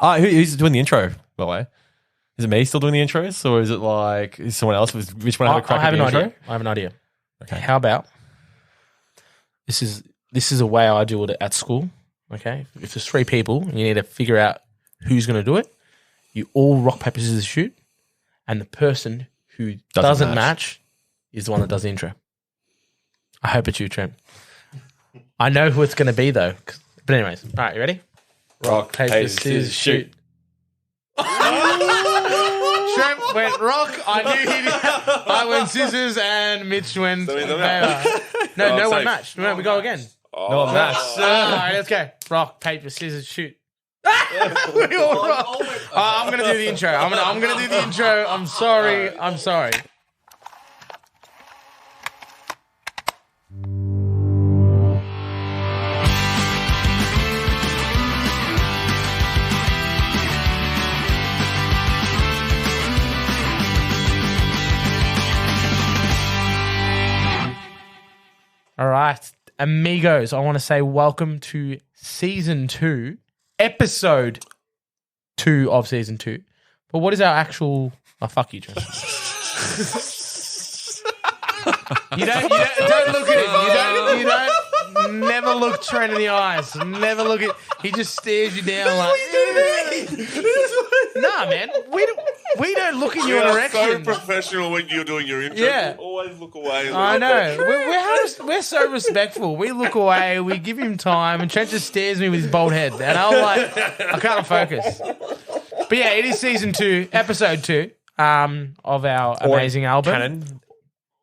Who's doing the intro, by the way? Is it me still doing the intros, or is it like is someone else? Which one have a crack at the intro? I have an idea. Okay. How about this is a way I do it at school. Okay, if there's 3 people, you need to figure out who's going to do it. You all rock paper scissors shoot, and the person who doesn't match is the one that does the intro. I hope it's you, Trent. I know who it's going to be though. But anyways, all right, you ready? Rock, paper, scissors, shoot. Trent went rock. I knew I went scissors, and Mitch went paper. No one matched. No, we go again. No one matched. All right, let's go. Rock, paper, scissors, shoot. We all rock. I'm gonna do the intro. I'm gonna do the intro. I'm sorry. All right, amigos, I want to say welcome to Season 2, Episode 2 of Season 2. But what is our actual... Oh, fuck you, Trent. You don't look at him. You don't never look Trent in the eyes. Never look at... He just stares you down like... Nah, man, we don't look at you in erection. So professional when you're doing your intro. Yeah. You always look away. I know. We're so respectful. We look away. We give him time, and Trent just stares at me with his bald head, and I'm like, I can't focus. But yeah, it is Season 2, Episode 2 of our amazing album. Canon.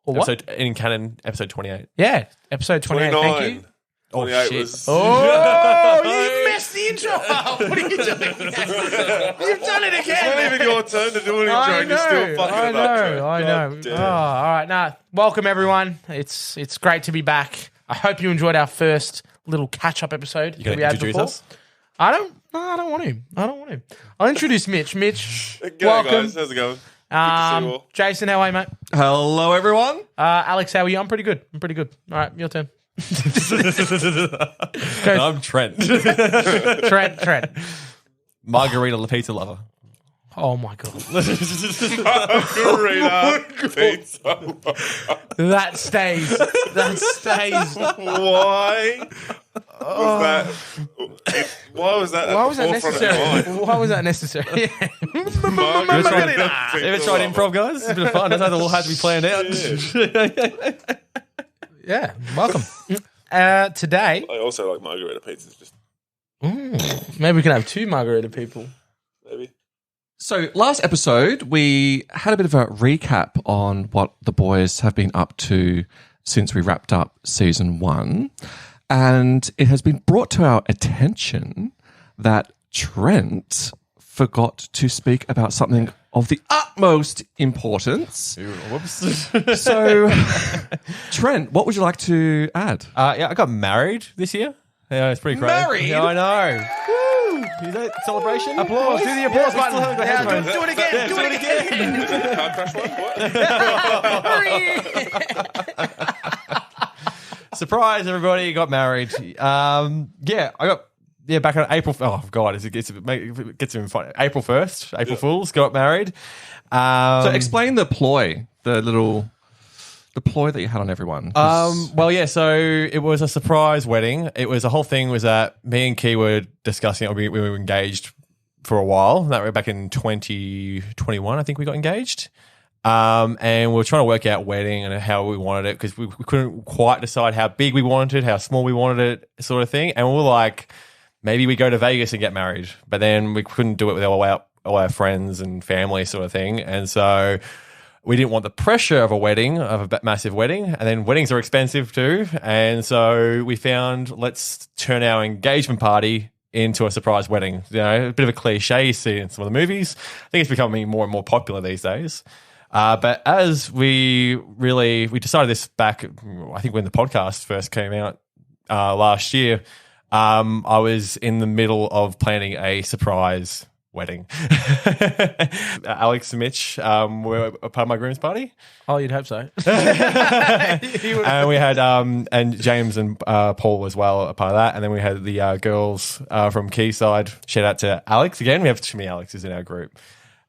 Or what? In canon, episode 28. Yeah, Episode 28. 29. Thank you. 28 shit. was... Oh, you messed the intro up. What are you doing? You've done it It's not again. even your turn to do an intro and you're still fucking it up, Trent. I know. God Oh, damn. all right. Nah, welcome everyone. It's great to be back. I hope you enjoyed our first little catch-up episode You that we going to had introduce before. us? I don't want to. I'll introduce Mitch. Mitch, G'day, welcome. guys. How's it going? Good to see you all. Jason, how are you, mate? Hello, everyone. Alex, how are you? I'm pretty good. All right, your turn. I'm Trent. Trent. Margarita pizza lover. Oh my god, Margarita pizza. that stays. Why was that? Why was that? Why was that at the forefront of necessary? your mind? Why was that necessary? Margarita Have you ever tried improv, guys? It's a bit of fun. It doesn't all have to be planned out. Yeah, welcome. Today, I also like margarita pizzas. Just maybe we can have 2 margarita people. maybe. So, last episode, we had a bit of a recap on what the boys have been up to since we wrapped up season 1. And it has been brought to our attention that Trent forgot to speak about something of the utmost importance. Whoops. So, Trent, what would you like to add? Yeah, I got married this year. Yeah, it's pretty crazy. Married? Yeah, I know. Woo! Is that celebration? Applause. Do the applause button. still haven't got Yeah, headphones. do it again. Do it again. Is that the car crash one? What? Surprise, everybody, got married. Yeah, I got back on April. Oh God, it gets even fun. April 1st, April Fools, got married. So, explain the ploy, the ploy that you had on everyone. Well, yeah. So it was a surprise wedding. It was the whole thing was that me and Key were discussing it. We were engaged for a while. That was back in 2021. I think we got engaged. And we were trying to work out wedding and how we wanted it because we couldn't quite decide how big we wanted it, how small we wanted it, sort of thing. And we were like, maybe we go to Vegas and get married, but then we couldn't do it with all our friends and family, sort of thing. And so we didn't want the pressure of a wedding, of a massive wedding, and then weddings are expensive too. And so we found, let's turn our engagement party into a surprise wedding. You know, a bit of a cliche you see in some of the movies. I think it's becoming more and more popular these days. But as we decided this back, I think when the podcast first came out last year, I was in the middle of planning a surprise wedding. Alex and Mitch were a part of my groom's party. Oh, you'd hope so. And we had and James and Paul as well, a part of that. And then we had the girls from Quayside. Shout out to Alex again. We have too many Alexes in our group.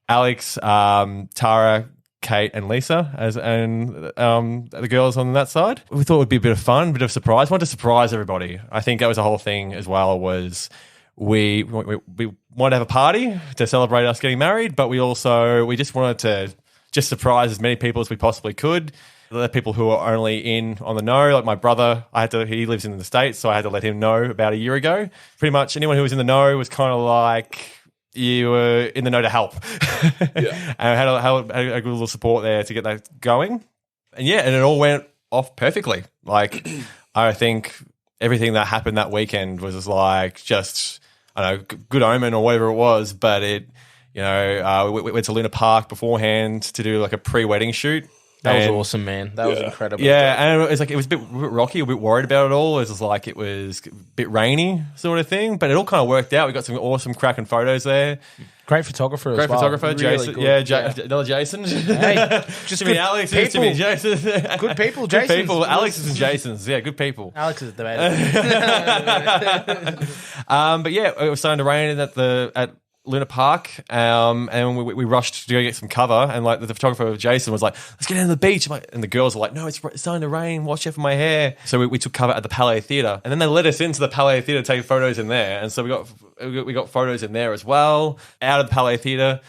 Alex, Tara, Kate, and Lisa, and the girls on that side. We thought it would be a bit of fun, a bit of surprise. We wanted to surprise everybody. I think that was the whole thing as well. Was we wanted to have a party to celebrate us getting married, but we just wanted to just surprise as many people as we possibly could. The people who are only in on the know, like my brother, he lives in the States, so I had to let him know about a year ago. Pretty much anyone who was in the know was kind of like, you were in the know to help. Yeah. And I had a good little support there to get that going. And and it all went off perfectly. Like, I think everything that happened that weekend was like just, I don't know, good omen or whatever it was. But we went to Luna Park beforehand to do like a pre-wedding shoot. That was awesome, man. That was incredible. Yeah, and it was a bit rocky, a bit worried about it all. It was like it was a bit rainy sort of thing, but it all kind of worked out. We got some awesome cracking photos there. Great photographer Great as well. photographer, Really Jason. good. Another Jason. Hey, just Jimmy Alex, people. Jimmy Jason. Good people, Good Jasons. people. Alex's and Jason's. Yeah, good people. Alex is debatable. But yeah, it was starting to rain at Luna Park, and we rushed to go get some cover, and like the photographer Jason was like, let's get into the beach, and the girls were like, no, it's starting to rain, watch out for my hair. So we took cover at the Palais Theatre, and then they let us into the Palais Theatre to take photos in there, and so we got photos in there as well, out of the Palais Theatre.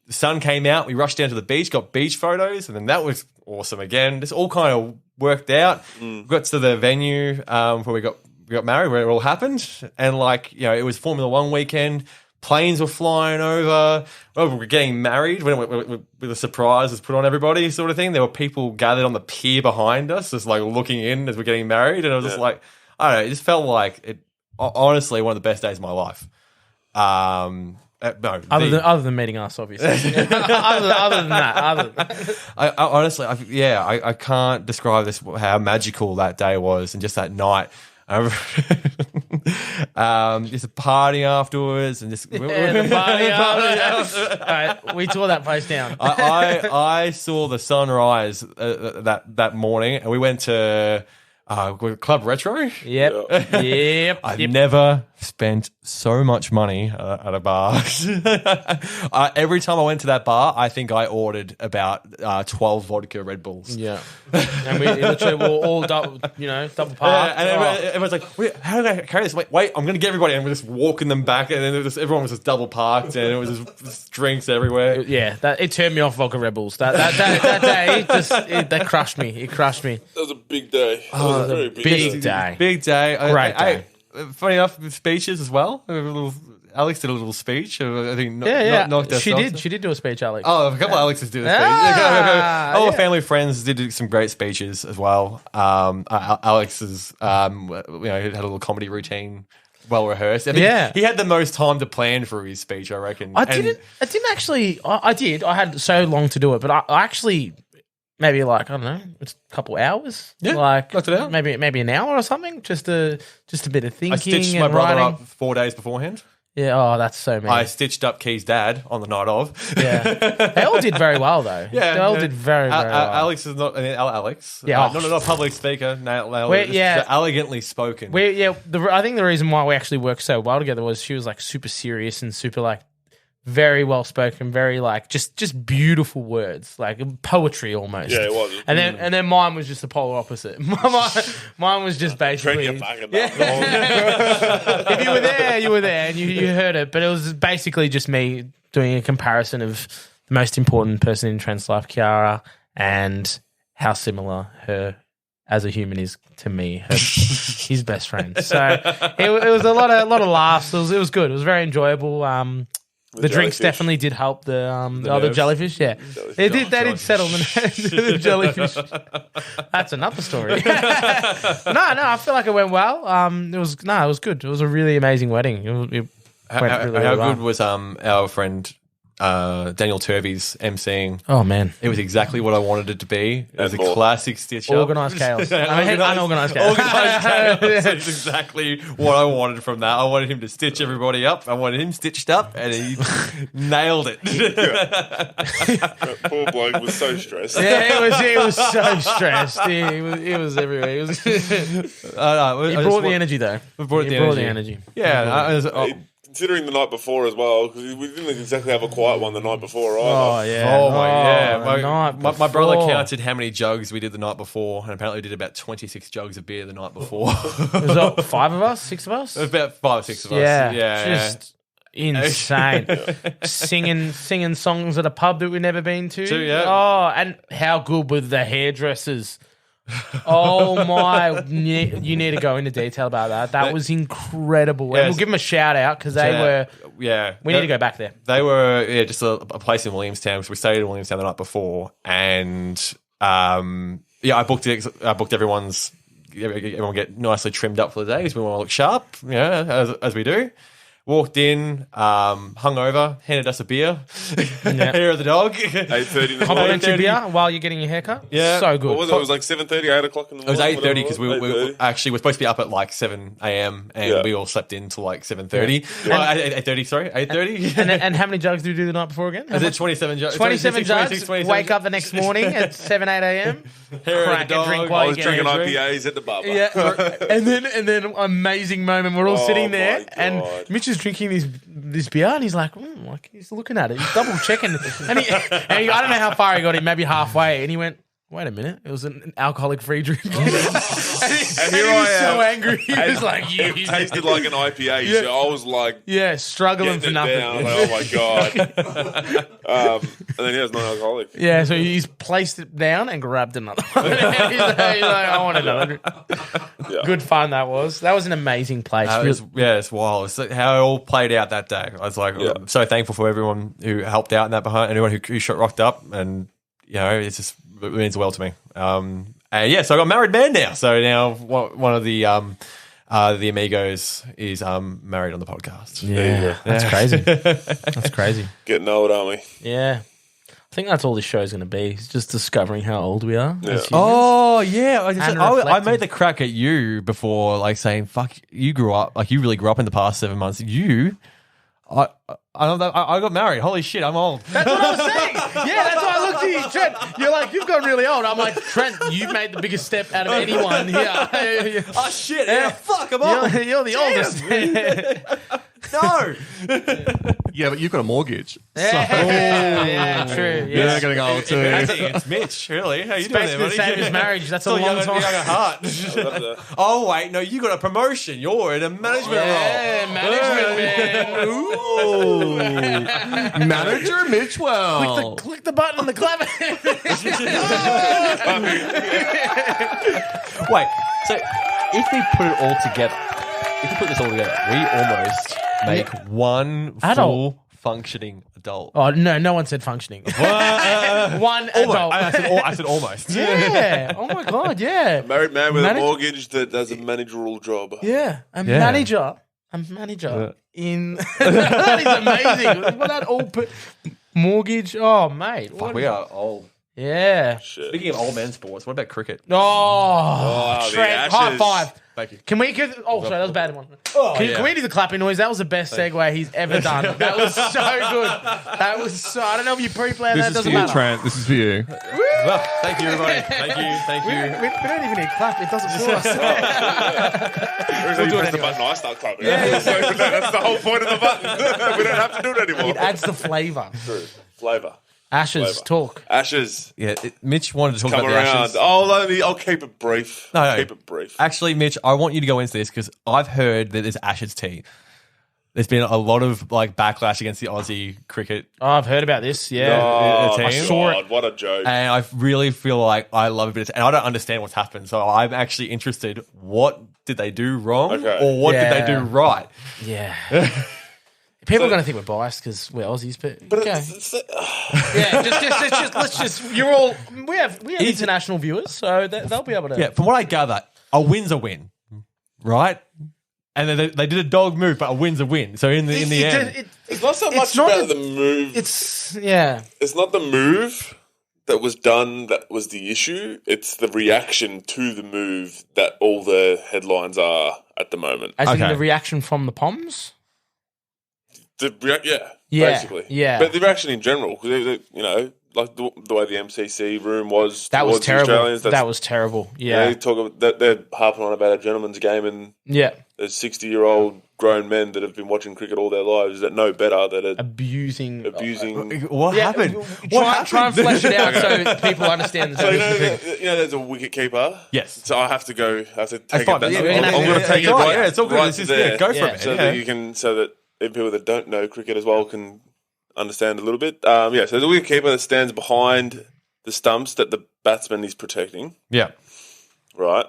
The sun came out, we rushed down to the beach, got beach photos, and then that was awesome again. This all kind of worked out. We got to the venue where we got married, where it all happened, and it was Formula One weekend. Planes were flying over. We were getting married with a surprise was put on everybody, sort of thing. There were people gathered on the pier behind us, just like looking in as we're getting married, and I was just like, I don't know. It just felt like it. Honestly, one of the best days of my life. Other than meeting us, obviously. other than that. I honestly, I can't describe how magical that day was, and just that night. Just a party afterwards, and just the party afterwards. All right, we tore that place down. I saw the sunrise that morning, and we went to Club Retro. Yep. I've never spent so much money at a bar. Every time I went to that bar, I think I ordered about 12 vodka Red Bulls. Yeah, and we literally were all double parked. And everyone's like, how did I carry this? Wait, I'm going to get everybody. And we're just walking them back, and then everyone was just double parked, and it was just drinks everywhere. Yeah, it turned me off vodka Red Bulls. That day, that crushed me. It crushed me. That was a big day. That was a very big day. Big day. Great day. Funny enough, speeches as well. Alex did a little speech. I think knocked us off. She did do a speech, Alex. Oh, a couple of Alexes did a speech. All the family friends did some great speeches as well. Alex's had a little comedy routine, well rehearsed. I think he had the most time to plan for his speech, I reckon. I didn't actually. I did. I had so long to do it, but I actually. Maybe I don't know, it's a couple hours. Yeah, knocked it out. Maybe an hour or something. Just a bit of thinking. I stitched and my brother writing. up 4 days beforehand. Yeah, that's so mean. I stitched up Key's dad on the night of. Yeah, they all did very well though. Yeah, they all did very well. Alex is not Alex. Yeah, not a public speaker. Elegantly spoken. I think the reason why we actually worked so well together was she was super serious and super very well spoken, very just beautiful words, poetry almost. Yeah, it was. And then mine was just the polar opposite. Mine was just basically. If you were there, you were there, and you heard it. But it was basically just me doing a comparison of the most important person in Trent's life, Kiara, and how similar her as a human is to me, his best friend. So it was a lot of laughs. It was good. It was very enjoyable. The drinks definitely did help the other jellyfish. Yeah, they did settle the jellyfish. That's another story. No, I feel like it went well. It was good. It was a really amazing wedding. It went really how well. good was our friend Daniel Turvey's emceeing. Oh man, It was exactly what I wanted it to be. It was a more. classic stitch up. organised chaos. I mean, unorganised chaos. Organised chaos. That's exactly what I wanted from that. I wanted him to stitch everybody up. I wanted him stitched up, and he nailed it. That poor bloke was so stressed. Yeah, he was so stressed. He was everywhere. He brought the energy though. He brought the energy. Yeah. Considering the night before as well, because we didn't exactly have a quiet one the night before either. Oh yeah. Oh my yeah! the night My brother before. counted how many jugs we did the night before, and apparently we did about 26 jugs of beer the night before. Was it 5 of us, 6 of us? It was about 5 or 6 of us. Yeah, just insane. Singing songs at a pub that we've never been to. True, yeah. Oh, and how good were the hairdressers? Oh my! You need to go into detail about that. That was incredible. Yes. And we'll give them a shout out because they were. Yeah, We need to go back there. They were just a place in Williamstown. So we stayed in Williamstown the night before, and I booked it. I booked everyone get nicely trimmed up for the day because we want to look sharp, as we do. Walked in, hungover, handed us a beer. Hair of the dog. 8:30 in the morning. Complimentary beer while you're getting your haircut. Yeah. So good. What was it? It was like 7:30, 8 o'clock in the It was morning. 8:30 because we 8:30. actually were supposed to be up at like 7 a.m. and Yeah. we all slept in till like 7:30. 8:30, sorry, 8:30. And how many jugs do you do the night before again? Is it 27 jugs? 27 jugs. 26, Wake up the next morning at 7, 8 a.m. Hair of Crack the a drink dog. while I you was get drinking your drink. IPAs at the bar. Yeah, and then amazing moment. We're all sitting there, my and God. Mitch is drinking this beer, and he's like he's looking at it, he's double checking, and he, I don't know how far he got, maybe halfway, and he went, "Wait a minute, it was an alcoholic-free drink." and he here was I so am. angry. He was like, It tasted like an IPA. Yeah. So I was like, "Yeah, struggling getting for it nothing." down. Like, oh my god! And then he was non-alcoholic. Yeah, so he's placed it down and grabbed another one. he's like, I want another. Yeah. Good fun that was. That was an amazing place. It's wild. It's like how it all played out that day. I was like, I'm so thankful for everyone who helped out in that behind, anyone who rocked up, and it's just it means the world to me. And so I got a married man now. So now one of the amigos is married on the podcast. Yeah, that's crazy. That's crazy. Getting old, aren't we? Yeah. I think that's all this show's going to be. It's just discovering how old we are. Yeah. As humans. Oh yeah, I reflecting. made the crack at you before, like saying, "Fuck, you grew up like you really grew up in the past 7 months." I got married. Holy shit, I'm old. That's what I was saying. Yeah, that's why I looked at you, Trent. You're like, you've gone really old. I'm like, Trent, you've made the biggest step out of anyone here. Oh shit, yeah, fuck, I'm old. You're the oldest. No. Yeah, but you've got a mortgage. Yeah, true. You're Yeah. getting old too. It's Mitch, really. How you doing there, Basically the buddy? same as marriage. That's a Still long young, time. young at heart. Oh wait, no, you got a promotion. You're in a management Yeah, role. management, man. Ooh. Manager Mitchwell. Click the button on the clap. Wait, so if we put it all together, if we put this all together, we almost make one Adult. full functioning adult. Oh no one said functioning. One adult. I said almost. Yeah. Oh my god. Yeah. Married man with a Manage- mortgage that does a managerial job. Yeah. A manager in that is amazing. What that all mortgage? Oh mate. Fuck, we are old. Yeah. Shit. Speaking of old men sports, what about cricket? Oh, the Trent, high Ashes. five. Thank you. Sorry, that was a bad one. yeah. Can we do the clapping noise? That was the best segue he's ever done. That was so good. That was so. I don't know if you pre-planned that. This is for Doesn't you, matter. Trent. This is for you. Well, thank you, everybody. Thank We you. don't even need clap. It doesn't for us. Every time you press the button, I start clapping. Yeah. So that's the whole point of the button. We don't have to do it anymore. It adds the flavour. True. Flavour. Ashes, Flavour. talk. Ashes. Yeah, Mitch wanted to talk Come about the around. Ashes. I'll keep it brief. No. Keep it brief. Actually, Mitch, I want you to go into this because I've heard that there's Ashes tea. There's been a lot of like backlash against the Aussie cricket, Oh, I've heard about this. Yeah. Oh, the my team. God, what a joke. and I really feel like I love a bit of, and I don't understand what's happened. So I'm actually interested. What did they do wrong, Okay. or what Yeah. did they do right? Yeah. People are going to think we're biased because we're Aussies, but okay. Yeah, let's just. You're all. We have international viewers, so they'll be able to. Yeah, from what I gather, a win's a win, right? And then they did a dog move, but a win's a win. So in the end, It's not so much not about the move. It's It's not the move that was done that was the issue. It's the reaction to the move that all the headlines are at the moment. as in Okay. the reaction from the Poms. Yeah, Yeah, basically. yeah. But the reaction in general, because, like the way the MCC room was That was towards the terrible. Australians, That was terrible. Yeah, they talk about that they're harping on about a gentleman's game, and yeah. there's 60-year-old grown men that have been watching cricket all their lives that know better that are Abusing. what happened? Try and flesh it out so people understand the So difference between. there's a wicket keeper. Yes. So I have to take That's it. fine. I'm Yeah, going to take it right. right. Yeah, it's all good. Right It's just, there, go for Yeah. it. so Yeah. that you can, so that people that don't know cricket as well can understand a little bit. So there's a wicket keeper that stands behind the stumps that the batsman is protecting. Yeah. Right.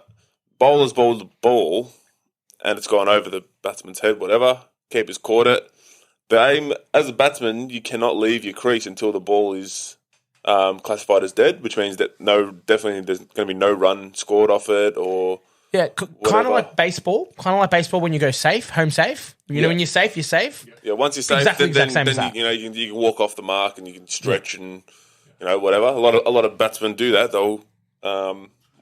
Bowler's bowled the ball, and it's gone over the batsman's head. Whatever. Keeper's caught it. The aim, as a batsman, you cannot leave your crease until the ball is classified as dead, which means that definitely there's going to be no run scored off it, or Yeah, kind Whatever. of like baseball. Kind of like baseball when you go safe, home safe. You know, when you're safe, you're safe. once you're safe, Exactly then same as that. you can walk off the mark and you can stretch and whatever. A lot of batsmen do that. They'll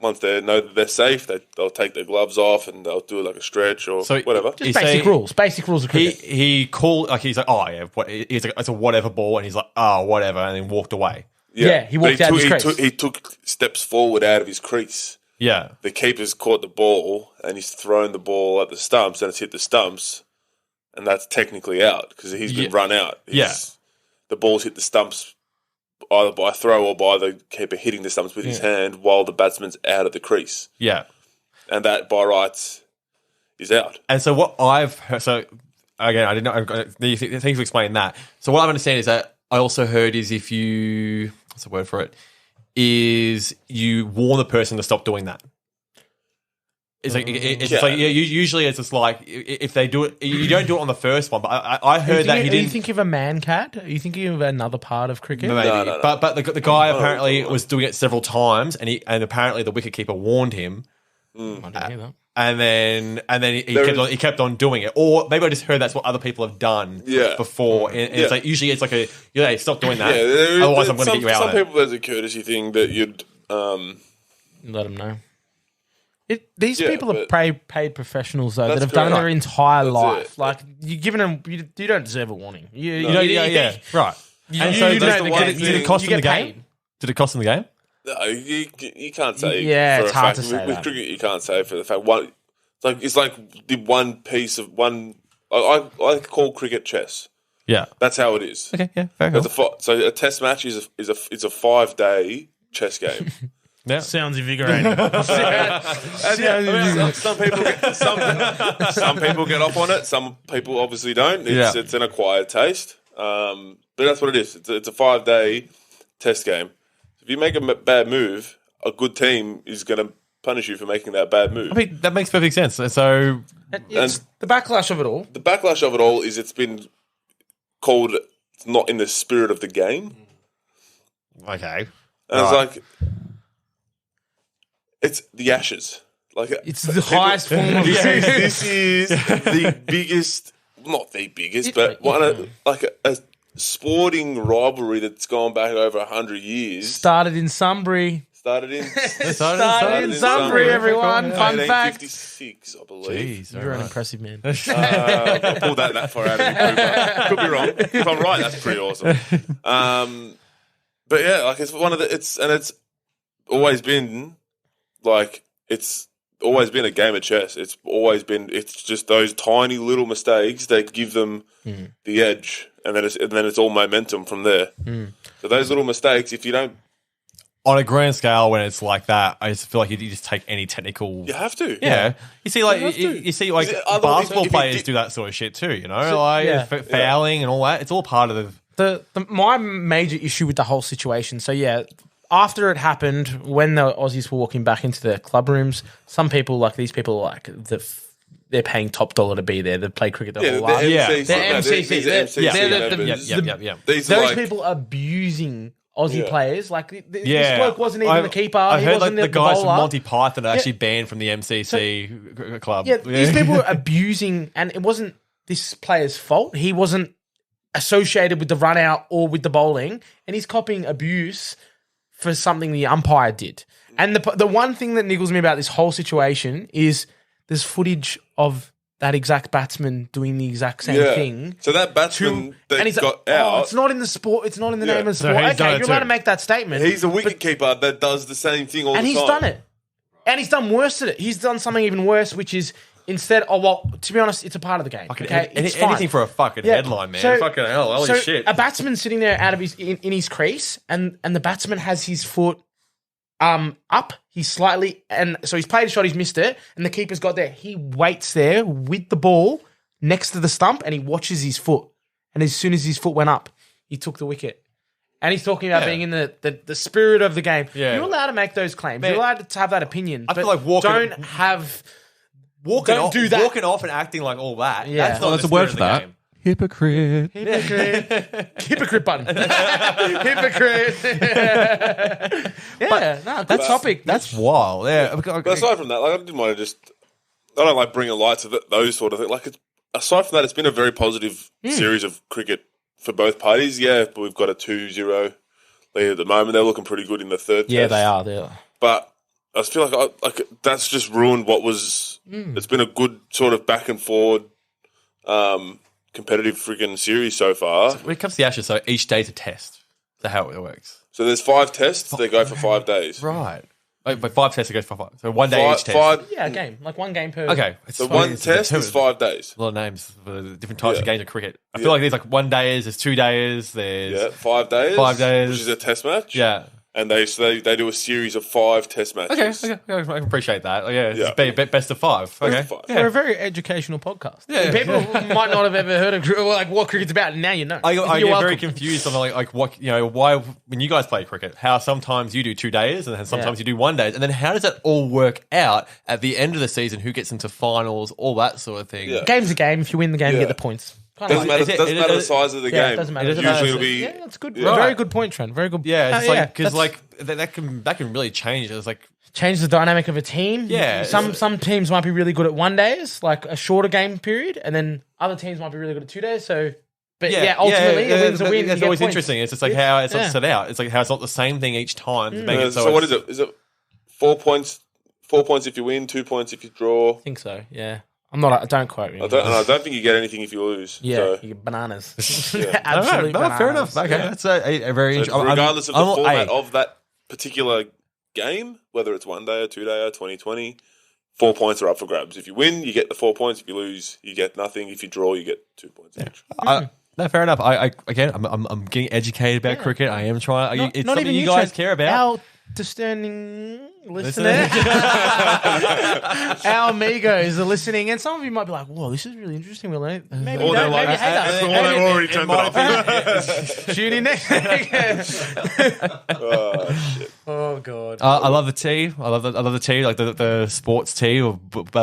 once they know that they're safe, they'll take their gloves off and they'll do like a stretch or So whatever. He's Basic saying- rules. Basic rules of cricket. He called he's like, oh yeah, he's like, it's a whatever ball, and he's like, oh whatever, and then walked away. Yeah, he walked out of his crease. He took steps forward out of his crease. Yeah. The keeper's caught the ball and he's thrown the ball at the stumps and it's hit the stumps, and that's technically out because he's been run out. The ball's hit the stumps either by throw or by the keeper hitting the stumps with his hand while the batsman's out of the crease. Yeah. And that, by rights, is out. And so what I've heard, so again, I didn't know, thanks for explaining that. So what I understand is that I also heard is if you, what's the word for it, is you warn the person to stop doing that. It's like, usually it's just like, if they do it, you don't do it on the first one, but I heard that he Are you didn't. thinking of a man cat? Are you thinking of another part of cricket? Maybe. No. But the guy apparently was doing it several times, and apparently the wicketkeeper warned him, I didn't hear that. and then he kept on doing it. Or maybe I just heard that's what other people have done before. And it's like usually it's like stop doing that. Otherwise, I'm going to get you out. Some of it. people, there's a courtesy thing that you'd. Let them know. These people are but- paid professionionals though That's that have done correct. their entire That's life. it. Like you're giving them, you don't deserve a warning. Right. And so you know did the one it thing- cost you him the get game? paid. Did it cost him the game? No, you can't say. Yeah, for it's a hard fact. to say with that. cricket. You can't say for the fact one. It's like the one piece of one. I call cricket chess. Yeah. That's how it is. Okay. Yeah. Fair It's enough. so a test match is a 5-day chess game. Yeah. Sounds invigorating. Some people get off on it. Some people obviously don't. It's an acquired taste. But that's what it is. It's a 5-day test game. If you make a bad move, a good team is going to punish you for making that bad move. I mean, that makes perfect sense. So It's the backlash of it all. The backlash of it all is it's been called not in the spirit of the game. okay. And it's like it's the Ashes. Like It's the highest form of this is the biggest, not the biggest, but one of a sporting rivalry that's gone back over 100 years. started in Sunbury. Started in Started in Sunbury, everyone. Fun fact. 1856, I believe. Jeez, You're an impressive man. I pulled that far out of me. Could be wrong. If I'm right, that's pretty awesome. But yeah, like it's one of the it's always been like it's always been a game of chess. It's just those tiny little mistakes that give them the edge, and then it's all momentum from there. So those little mistakes, if you don't, on a grand scale, when it's like that, I just feel like you just take any technical. you have to. Yeah, you see, like You have to. you see, like Is it otherwise, basketball if you players did- do that sort of shit too. You know, fouling and all that. It's all part of the. My major issue with the whole situation. So yeah, after it happened, when the Aussies were walking back into the club rooms, some people like these people like they're paying top dollar to be there. They play cricket their whole life. Yeah. They're MCC. These are MCC They're the- members. Yeah. These are Those like, people abusing Aussie players. Like this bloke wasn't even the keeper. I he heard wasn't the guys from bowler. Monty Python are actually banned from the MCC club. Yeah, these people were abusing, and it wasn't this player's fault. He wasn't associated with the run out or with the bowling, and he's copying abuse for something the umpire did. And the one thing that niggles me about this whole situation is there's footage of that exact batsman doing the exact same thing. So that batsman that got out... it's not in the sport. It's not in the name of the So sport. he's done Okay, it you're allowed too. to make that statement. He's a wicketkeeper that does the same thing all the time. And he's done it. And he's done worse at it. He's done something even worse, which is instead... Oh, well, to be honest, it's a part of the game. Okay? It's fine. Anything for a fucking headline, man. Fucking hell, holy shit. A batsman sitting there out of in his crease, and the batsman has his foot up. He's slightly... And so he's played a shot, he's missed it, and the keeper's got there. He waits there with the ball next to the stump, and he watches his foot. And as soon as his foot went up, he took the wicket. And he's talking about being in the spirit of the game. Yeah. You're allowed to make those claims. Man, You're allowed to have that opinion. I feel like walking Don't do that. Walking off and acting like all that. Yeah. That's not There's the a word spirit for of the that. game. Hypocrite. Hypocrite button. Hypocrite. Good topic. That's wild. Yeah. But aside from that, like, I didn't want to I don't like bringing light to those sort of things. Like, aside from that, it's been a very positive series of cricket for both parties. Yeah, but we've got a 2-0 lead at the moment. They're looking pretty good in the third test. Yeah, they are. They are. But I just feel like that's just ruined what was... It's been a good sort of back and forward competitive freaking series so far. When it comes to the Ashes, so each day's a test. That's how it works. So there's 5 tests. They go for 5 days. Right. But 5 tests, it goes for 5. So one day each test. Yeah, a game. Like one game per... Okay. So one test is 5 days. A lot of names for the different types of games of cricket. I feel like there's like 1 day, there's 2 days, there's 5 days. 5 days. Which is a test match. Yeah. And they do a series of 5 test matches. Okay, I can appreciate that. It's best of 5. Okay. Best of 5. We're a very educational podcast. Yeah. People might not have ever heard of like what cricket's about, and now you know. I You're get welcome. very confused on like what why when you guys play cricket, how sometimes you do 2 days and then sometimes you do 1 day, and then how does that all work out at the end of the season? Who gets into finals, all that sort of thing. Yeah. Game's a game. If you win the game, you get the points. Doesn't matter the size of the game. It doesn't matter. Usually it'll be... Yeah, that's good. Yeah. Very good point, Trent. Very good. Yeah, it's like because That's- that can really change. It's like change the dynamic of a team. Yeah. Some teams might be really good at 1 days, like a shorter game period, and then other teams might be really good at 2 days. So, ultimately, a win's a win. That's you always get points. interesting. It's just like how it's not set out. It's like how it's not the same thing each time. To make it So what is it? Is it 4 points? 4 points if you win, 2 points if you draw. I think so. Yeah. I'm not. Don't quote me. I don't think you get anything if you lose. Yeah, So, you get bananas. Yeah. Absolutely No, bananas. fair enough. Okay, that's a very interesting. regardless of the format of that particular game, whether it's 1 day or 2 day or 2020, 4 points are up for grabs. If you win, you get the 4 points. If you lose, you get nothing. If you draw, you get 2 points each. No, fair enough. I'm getting educated about cricket. I am trying. It's Not something even you guys Trent. care about. Our discerning listener, our amigos are listening, and some of you might be like, "Whoa, this is really interesting." We'll learn. Maybe Or don't. they're Maybe like, hate us. or they're already turned it off. Tune in next week. Oh, shit. Oh god. I love the tea. I love the tea, like the sports tea of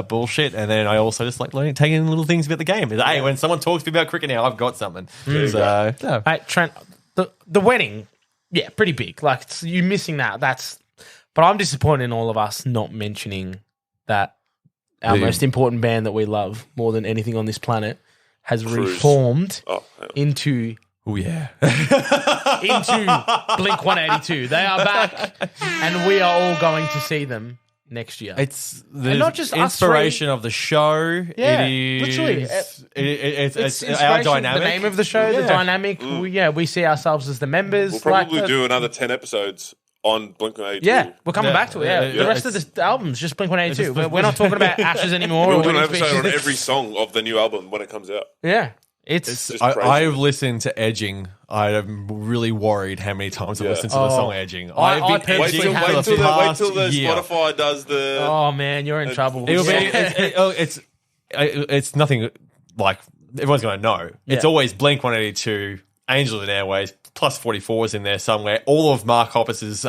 bullshit. And then I also just like taking little things about the game. Hey, when someone talks to me about cricket now, I've got something. So, yeah. Hey, Trent, the wedding, yeah, pretty big. Like you missing that. But I'm disappointed in all of us not mentioning that our most important band that we love more than anything on this planet has reformed into Oh yeah. into Blink 182. They are back, and we are all going to see them next year. It's the not just us inspiration of the show. Yeah, it is, literally. It's our inspiration, dynamic. the name of the show, the dynamic. We see ourselves as the members. We'll probably do another 10 episodes on Blink-182. Yeah, we're coming back to it. Yeah, Yeah, the rest of the album's just Blink 182. We're not talking about Ashes anymore. We'll or do an Winning episode on Species. every song of the new album when it comes out. Yeah, Just crazy. I've listened to Edging. I'm really worried how many times I've listened to the song Edging. I I've been personally edging have- for the wait past till the year. Spotify does the... Oh man, you're in trouble. It'll be, it's nothing like everyone's going to know. It's Yeah. always Blink 182, Angel of the Airways, plus 44 is in there somewhere. All of Mark Hoppus's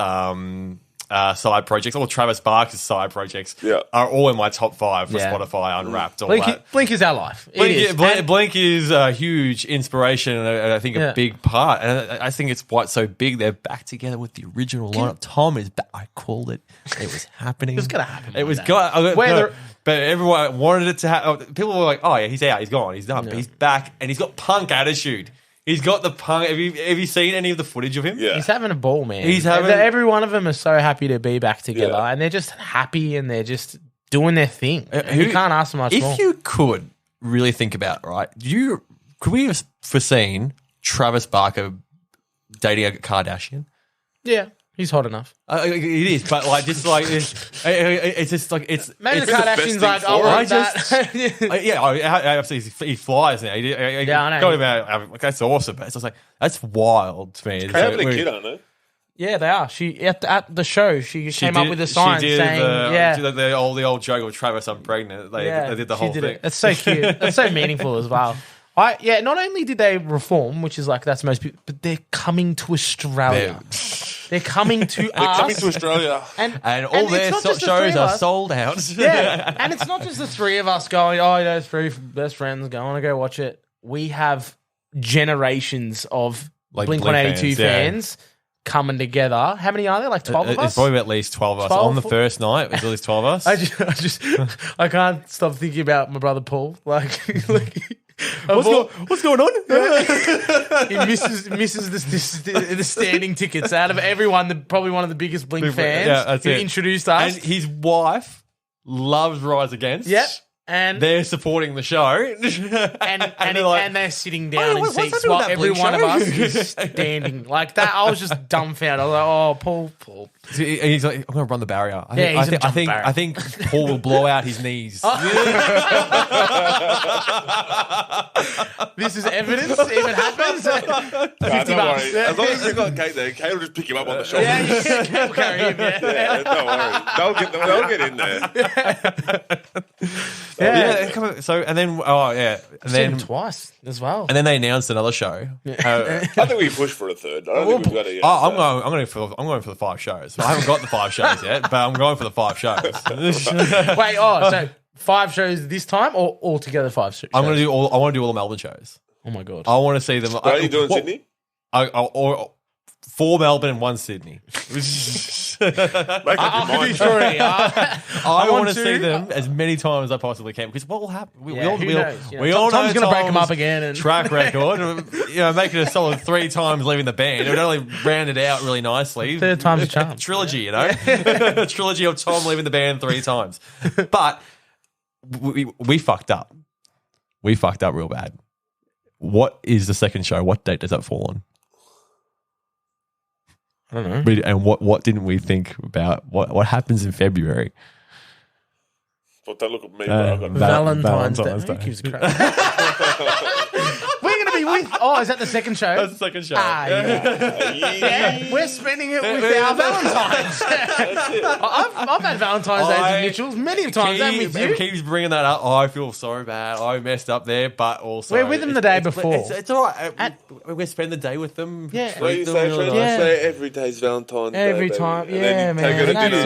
side projects, all Travis Barker's side projects are all in my top 5 for Spotify Unwrapped. All that. Blink is our life. Blink is a huge inspiration and I think a big part. And I think it's why it's so big. They're back together with the original lineup. Tom is back. I called it. It was happening. It was going to happen. It was going. But everyone wanted it to happen. People were like, "Oh yeah, he's out. He's gone. He's done." But he's back, and he's got punk attitude. He's got the punk. Have you seen any of the footage of him? Yeah. He's having a ball, man. Every one of them are so happy to be back together, and they're just happy and they're just doing their thing. You can't ask them much more. If you could really think about it, right? Could we have foreseen Travis Barker dating a Kardashian? Yeah. He's hot enough. It is, but it's just like it's maybe the Kardashians like want that. Absolutely, he flies now. I know. That's awesome. But it's just like that's wild to me. They're having a kid, aren't they? Yeah, they are. She at the show. She came up with a sign saying, the old joke of Travis, I'm pregnant. They did the whole thing. That's so cute. That's so meaningful as well. Not only did they reform, which is like that's most people, but they're coming to Australia. They're coming to us. They're coming to Australia. And all their shows are sold out. Yeah. And it's not just the three of us going, those three best friends, go on and go watch it. We have generations of Blink-182 fans coming together. How many are there? Like 12 of us? It's probably at least 12 of us. On the first night, it was at least 12 of us. I can't stop thinking about my brother Paul. What's going on? He misses the standing tickets out of everyone. Probably one of the biggest Blink fans. Yeah, that's who it. Introduced us. And his wife loves Rise Against. Yep. And they're supporting the show, and they're sitting down in seats while every one of us is standing like that. I was just dumbfounded. I was like, "Oh, Paul." He's like, "I'm going to run the barrier." I think Paul will blow out his knees. This is evidence. If it happens, $50. As long as he's got Kate there, Kate will just pick him up on the shoulder. Kate will carry him. Don't worry, they'll get in there. So and then and then twice as well. And then they announced another show. I think we push for a third. I don't think we've got it yet. I'm going for the 5 shows. I haven't got the 5 shows yet, but I'm going for the 5 shows. Wait, so 5 shows this time, or altogether 5 shows? I want to do all the Melbourne shows. Oh my god! I want to see them. What are you doing, Sydney? Or 4 Melbourne and 1 Sydney. I'll be sure. I want to see them as many times as I possibly can because what will happen? We all know Tom's going to break them up again. And track record, making a solid 3 times leaving the band. It would only round it out really nicely. 3rd time's a charm. Trilogy, a trilogy of Tom leaving the band 3 times. But we fucked up. We fucked up real bad. What is the second show? What date does that fall on? I don't know. And what didn't we think about what happens in February? Well, don't look at me. I've got Valentine's Day. Who gives a crap? We're going to be with... Oh, is that the second show? That's the second show. Yeah. We're spending it with our Valentines. I've had Valentine's Days with Mitchell's many times. And with you. Keeps bringing that up. I feel so bad. I messed up there, but also... We're with them the day before. It's all right. We spend the day with them. Yeah. What do you say, Trent? Say every day's Valentine's Day. Every time. And yeah, man. Take her to dinner.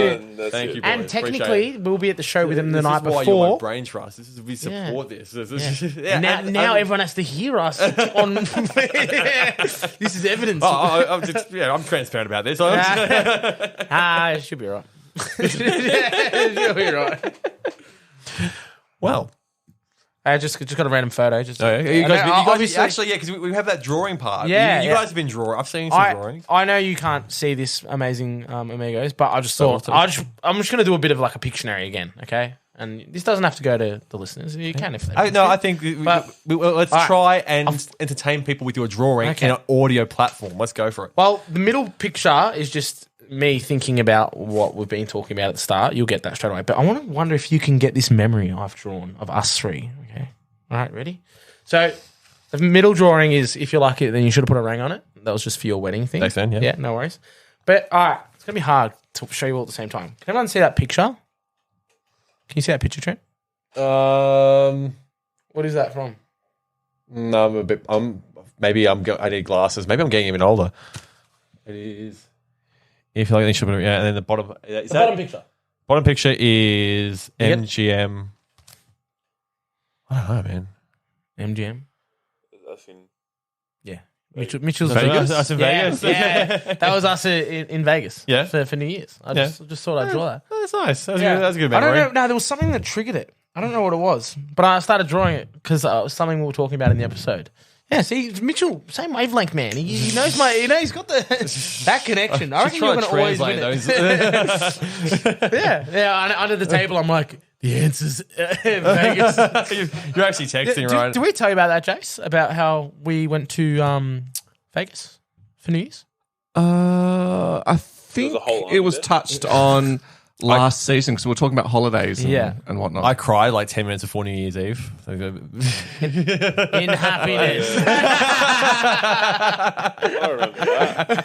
It. Thank you, boys. And technically, we'll be at the show with them the night before. This is why you're my brain trust. We support this. Now everyone has to hear us on... This is evidence. I'm transparent about this. It should be right. It should be right. Well... I just got a random photo. Actually, because we have that drawing part. Yeah, you guys have been drawing. I've seen some drawings. I know you can't see this amazing amigos, but I just thought I'm just going to do a bit of like a Pictionary again, okay? And this doesn't have to go to the listeners. You can if they want. I think let's try and entertain people with your drawing in an audio platform. Let's go for it. Well, the middle picture is just me thinking about what we've been talking about at the start. You'll get that straight away. But I want to wonder if you can get this memory I've drawn of us 3. Okay. All right, ready? So the middle drawing is, if you like it, then you should have put a ring on it. That was just for your wedding thing. Thanks, man. Yeah, no worries. But all right, it's going to be hard to show you all at the same time. Can everyone see that picture? Can you see that picture, Trent? What is that from? No, I'm a bit. I need glasses. Maybe I'm getting even older. It is. If you like, you should put it, and then the bottom. Is The that, bottom picture. bottom picture is You get- MGM. I don't know, man. MGM. That's in Yeah. Mitchell's Vegas? Us in Yeah, Vegas? yeah. That was us in Vegas. Yeah. For New Year's. I just thought I'd draw that. That's nice. That's, Yeah. good. That's a good I memory. don't know. No, there was something that triggered it. I don't know what it was, but I started drawing it because it was something we were talking about in the episode. Yeah, see, Mitchell, same wavelength, man. He knows he's got that connection. I reckon you're going to always win it. Yeah. Under the table, I'm like, the answer's Vegas. You're actually texting, right? Did we tell you about that, Jace? About how we went to Vegas for New Year's? I think There's a whole it was army there. touched on last season because we were talking about holidays and whatnot. I cried like 10 minutes before New Year's Eve. In happiness. I remember that.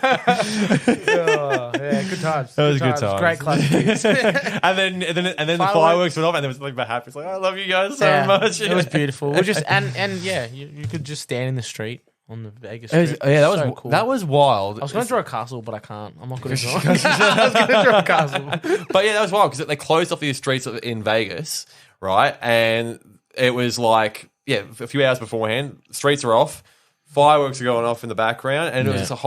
Yeah, good times. That was good times. Great classics. and then the fireworks went off, and there was like about happy. It's like, I love you guys so much. It was beautiful. We just and yeah, you could just stand in the street on the Vegas It was- Strip. yeah, that was So cool. that was wild. I was going to draw a castle, but I can't. I'm not good at drawing. I was going to draw a castle. But yeah, that was wild because they closed off these streets in Vegas, right? And it was like, a few hours beforehand, streets are off, fireworks are going off in the background, and it was just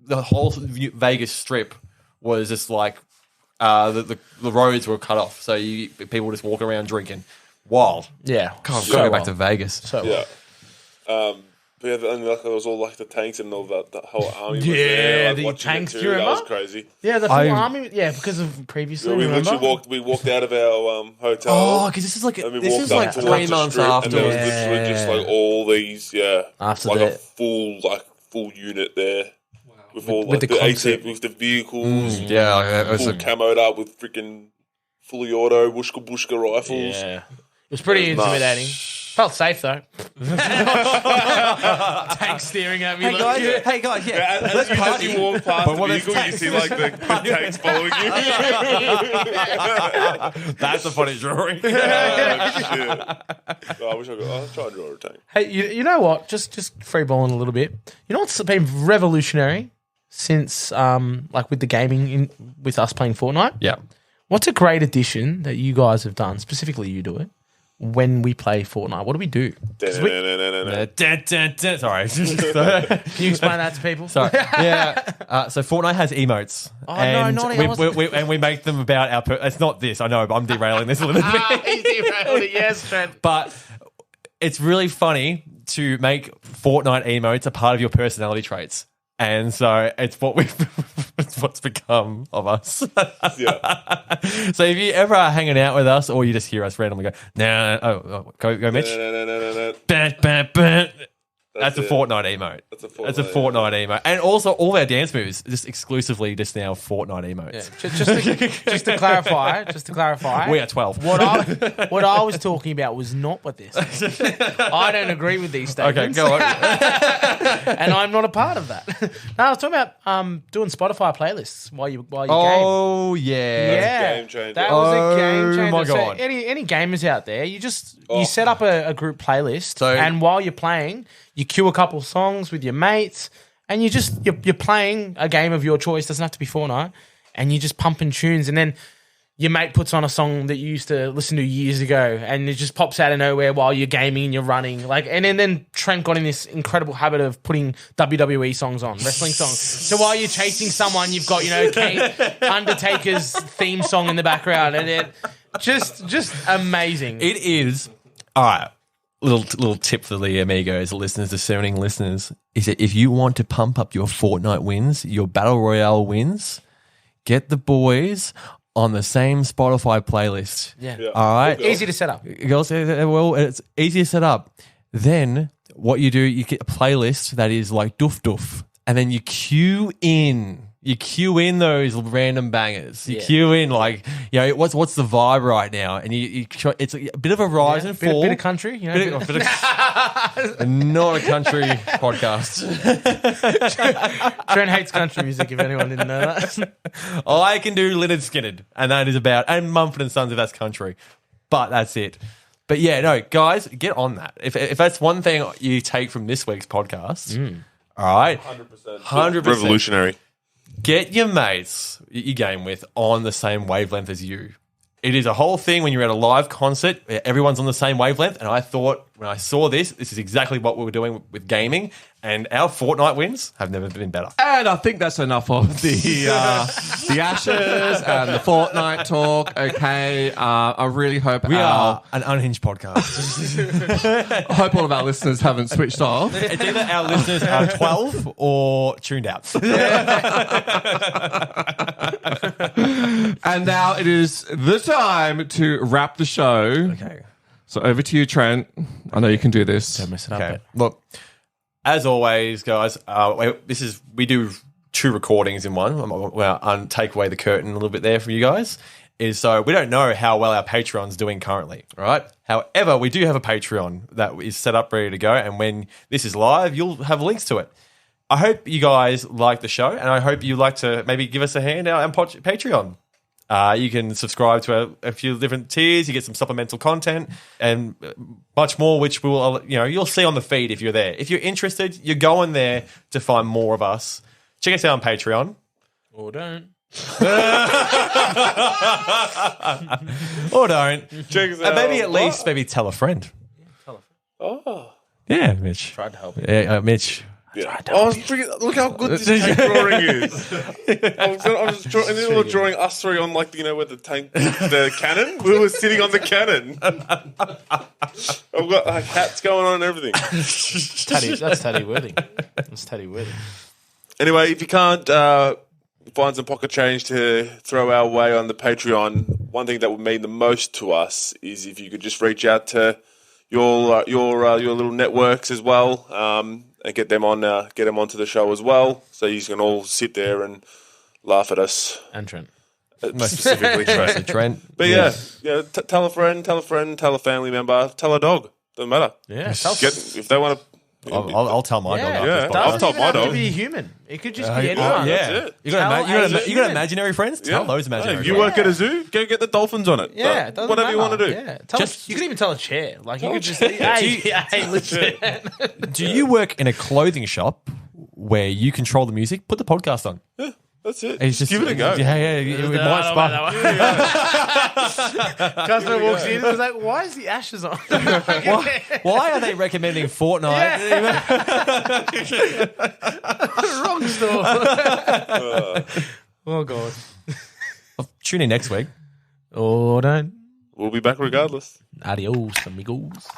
the whole Vegas Strip was just like the roads were cut off, so people just walk around drinking. Wild. Yeah. God, I've got to go back to Vegas. So Yeah. But yeah, and like there was all like the tanks and all that whole army. Was Yeah, there, like, the watching it tanks, too. do you That was remember? crazy. yeah, the full I- army. Yeah, because of previously. We remember? literally walked out of our hotel. Oh, because this is like and we this walked is up like towards 3 the months strip, after. and there was literally just like all these, After like that. a full unit there with all with like the the AT, concept. with the vehicles, Yeah, like, it was full camoed up with freaking fully auto bushka rifles. Yeah. It was pretty It was intimidating. nuts. Felt safe though. Tank staring at me. Hey like, guys, yeah. hey guys, yeah. As you walk past But the what is vehicle, you tanks? see like the tanks following you. That's a funny drawing. Oh, shit. I wish I'll try and draw a tank. Hey, you know what? Just free balling a little bit. You know what's been revolutionary since like with the gaming with us playing Fortnite? Yeah. What's a great addition that you guys have done? Specifically, you do it when we play Fortnite. What do we do? Sorry. Can you explain that to people? Sorry. Yeah. So Fortnite has emotes. Oh, and no, naughty, and we make them about our. It's not this. I know, but I'm derailing this a little bit. He's derailed it. Yes, Trent. But it's really funny to make Fortnite emotes a part of your personality traits. And so it's what's become of us. Yeah. So if you ever are hanging out with us or you just hear us randomly go, go Mitch. That's a it. Fortnite emote. That's a That's a Fortnite emote. And also all our dance moves just exclusively just now Fortnite emotes. Just to clarify, We are 12. What I was talking about was not what this is. I don't agree with these Okay, statements. go on. And I'm not a part of that. No, I was talking about doing Spotify playlists while you game. Oh, yeah. Yeah, Game changer. that was a game changer. my So God. any gamers out there, you set up a group playlist, So- and while you're playing, you cue a couple songs with your mates, and you're playing a game of your choice. Doesn't have to be Fortnite, and you're just pumping tunes, and then your mate puts on a song that you used to listen to years ago, and it just pops out of nowhere while you're gaming and you're running. And then Trent got in this incredible habit of putting WWE songs on, wrestling songs. So while you're chasing someone, you've got Undertaker's theme song in the background, and it just amazing. It is. All right. Little tip for the amigos, the listeners, discerning listeners, is that if you want to pump up your Fortnite wins, your Battle Royale wins, get the boys on the same Spotify playlist. Yeah. All right? Easy to set up. Girls, well, it's easy to set up. Then what you do, you get a playlist that is like doof doof, and then you cue in those random bangers. You cue in like, what's the vibe right now, and it's a bit of a rise and fall. Bit of country, Bit of- not a country podcast. Trent hates country music, if anyone didn't know that. I can do Lynyrd Skynyrd, and that is and Mumford & Sons if that's country. But that's it. But yeah, no, guys, get on that. If that's one thing you take from this week's podcast, all right? 100%. 100%. Revolutionary. get your mates you game with on the same wavelength as you. It is a whole thing when you're at a live concert, everyone's on the same wavelength. And I thought when I saw this is exactly what we were doing with gaming. And our Fortnite wins have never been better. And I think that's enough of the Ashes and the Fortnite talk. Okay, I really hope We are an unhinged podcast. I hope all of our listeners haven't switched off. It's either our listeners are 12 or tuned out. And now it is the time to wrap the show. Okay. So over to you, Trent. I know you can do this. Don't mess it up. Okay. Look, as always, guys, we do 2 recordings in one. I'll take away the curtain a little bit there for you guys. So we don't know how well our Patreon's doing currently, all right? However, we do have a Patreon that is set up, ready to go, and when this is live, you'll have links to it. I hope you guys like the show, and I hope you like to maybe give us a hand out on Patreon. You can subscribe to a few different tiers. You get some supplemental content and much more, which you'll see on the feed if you're there. If you're interested, you're going there to find more of us. Check us out on Patreon. Or don't. Or don't. Check us And out. maybe at least tell a friend. Oh. Yeah, Mitch. Tried to help you. Yeah, Mitch. Yeah. Look how good this tank drawing is. I was in the middle of drawing us 3 on, where the cannon. We were sitting on the cannon. I've got hats going on and everything. That's Teddy Worthing. That's Teddy Worthing. Anyway, if you can't find some pocket change to throw our way on the Patreon, one thing that would mean the most to us is if you could just reach out to your little networks as well. And get them onto the show as well, so you can all sit there and laugh at us. And Trent. Most specifically Trent. Trent. But yeah, tell a friend, tell a family member, tell a dog. Doesn't matter. Yeah. If they want to. I'll tell my dog. Yeah. After this I've podcast. told my Have to dog. be a human. It could just be Yeah. anyone. That's it. You got Human. imaginary friends? Tell those imaginary You friends. work at a zoo? Go get the dolphins on it. Yeah, it doesn't whatever you matter. want to do. Yeah, you can even tell a chair. Like you could just, hey, listen. Do you work in a clothing shop where you control the music? Put the podcast on. Yeah, that's it. It's Give it a go. Yeah. It might spark. Customer walks in and is like, why is the Ashes on? Why are they recommending Fortnite? Wrong store. Oh, God. Tune in next week. Or don't. We'll be back regardless. Adios, amigos.